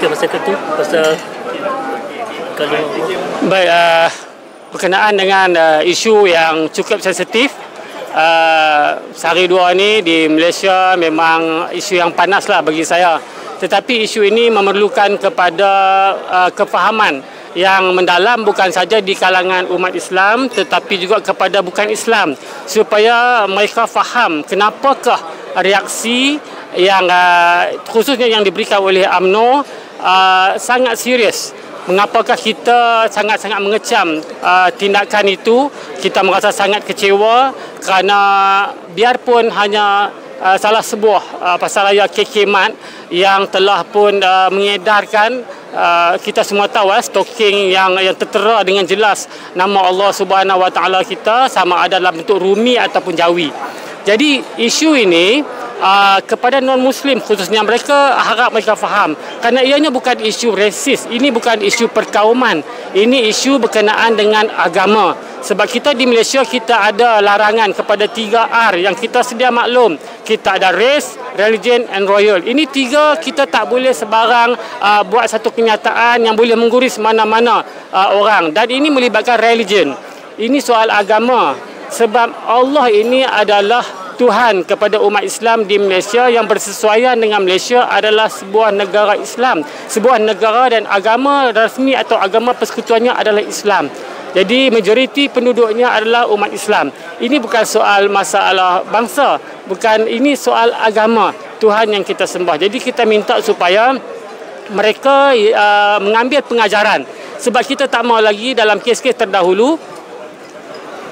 sikit pasal itu, pasal kalau baik, berkenaan dengan isu yang cukup sensitif, sehari dua ni di Malaysia memang isu yang panas lah bagi saya. Tetapi isu ini memerlukan kepada kefahaman yang mendalam, bukan saja di kalangan umat Islam tetapi juga kepada bukan Islam, supaya mereka faham kenapakah reaksi yang khususnya yang diberikan oleh UMNO sangat serius. Mengapakah kita sangat-sangat mengecam tindakan itu. Kita merasa sangat kecewa kerana biarpun hanya salah sebuah pasaraya KK Mart yang telah pun mengedarkan, kita semua tahu stoking yang tertera dengan jelas nama Allah Subhanahu Wa Taala kita, sama ada dalam bentuk Rumi ataupun Jawi. Jadi isu ini kepada non-Muslim khususnya, mereka harap mereka faham kerana ianya bukan isu rasis, ini bukan isu perkauman, ini isu berkenaan dengan agama. Sebab kita di Malaysia, kita ada larangan kepada 3R yang kita sedia maklum. Kita ada race, religion and royal. Ini 3 kita tak boleh sebarang buat satu kenyataan yang boleh mengguris mana-mana orang. Dan ini melibatkan religion. Ini soal agama. Sebab Allah ini adalah Tuhan kepada umat Islam di Malaysia, yang bersesuaian dengan Malaysia adalah sebuah negara Islam. Sebuah negara dan agama rasmi atau agama persekutuannya adalah Islam. Jadi majoriti penduduknya adalah umat Islam. Ini bukan soal masalah bangsa, bukan, ini soal agama Tuhan yang kita sembah. Jadi kita minta supaya mereka mengambil pengajaran. Sebab kita tak mahu lagi dalam kes-kes terdahulu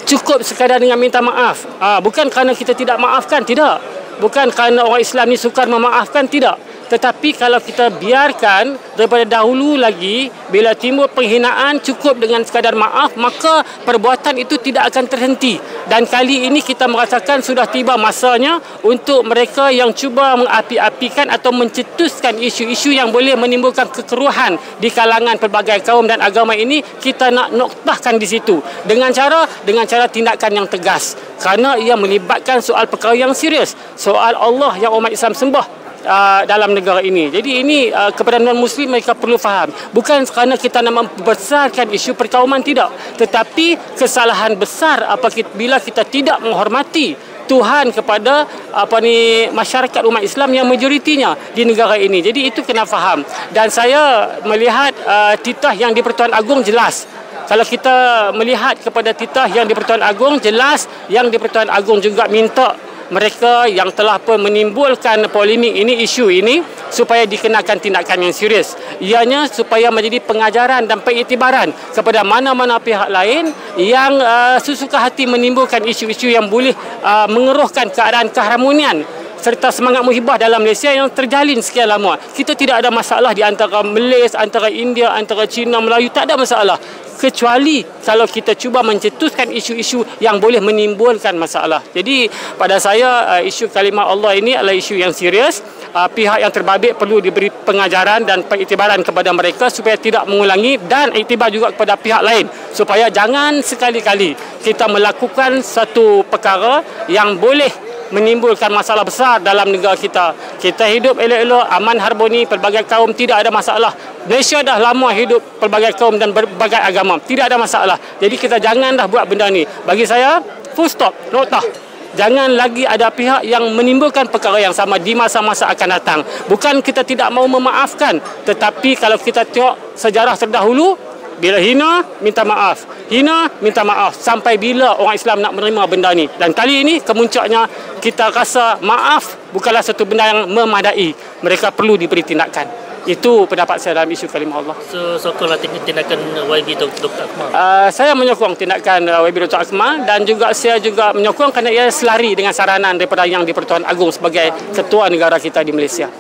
cukup sekadar dengan minta maaf. Bukan kerana kita tidak maafkan, tidak. Bukan kerana orang Islam ni sukar memaafkan, tidak. Tetapi kalau kita biarkan daripada dahulu lagi, bila timbul penghinaan cukup dengan sekadar maaf, maka perbuatan itu tidak akan terhenti. Dan kali ini kita merasakan sudah tiba masanya untuk mereka yang cuba mengapi-apikan atau mencetuskan isu-isu yang boleh menimbulkan kekeruhan di kalangan pelbagai kaum dan agama ini, kita nak noktahkan di situ dengan cara tindakan yang tegas, kerana ia melibatkan soal perkara yang serius, soal Allah yang umat Islam sembah dalam negara ini. Jadi ini kepada non-Muslim, mereka perlu faham. Bukan kerana kita nak membesarkan isu perkauman, tidak. Tetapi kesalahan besar bila kita tidak menghormati Tuhan kepada masyarakat umat Islam yang majoritinya di negara ini. Jadi itu kena faham. Dan saya melihat titah yang di Pertuan Agong jelas. Kalau kita melihat kepada titah yang di Pertuan Agong, jelas yang di Pertuan Agong juga minta mereka yang telah pun menimbulkan polemik ini, isu ini, supaya dikenakan tindakan yang serius. Ianya supaya menjadi pengajaran dan pengiktibaran kepada mana-mana pihak lain yang sesuka hati menimbulkan isu-isu yang boleh mengeruhkan keadaan keharmonian serta semangat muhibah dalam Malaysia yang terjalin sekian lama. Kita tidak ada masalah di antara Malaysia, antara India, antara Cina, Melayu, tak ada masalah. Kecuali kalau kita cuba mencetuskan isu-isu yang boleh menimbulkan masalah. Jadi pada saya isu kalimah Allah ini adalah isu yang serius. Pihak yang terbabit perlu diberi pengajaran dan pengiktibaran kepada mereka supaya tidak mengulangi, dan iktibar juga kepada pihak lain supaya jangan sekali-kali kita melakukan satu perkara yang boleh menimbulkan masalah besar dalam negara kita. Kita hidup elok-elok, aman, harmoni, pelbagai kaum, tidak ada masalah. Malaysia dah lama hidup pelbagai kaum dan berbagai agama, tidak ada masalah. Jadi kita jangan dah buat benda ni. Bagi saya, full stop, notah. Jangan lagi ada pihak yang menimbulkan perkara yang sama di masa-masa akan datang. Bukan kita tidak mahu memaafkan, tetapi kalau kita tengok sejarah terdahulu, bila hina, minta maaf. Hina, minta maaf. Sampai bila orang Islam nak menerima benda ni? Dan kali ini, kemuncaknya, kita rasa maaf bukanlah satu benda yang memadai. Mereka perlu diberi tindakan. Itu pendapat saya dalam isu kalimah Allah. So, sokonglah tindakan YB Dr. Akmal. Saya menyokong tindakan YB Dr. Akmal, dan juga saya juga menyokong kerana ia selari dengan saranan daripada yang di Pertuan Agong sebagai ketua negara kita di Malaysia.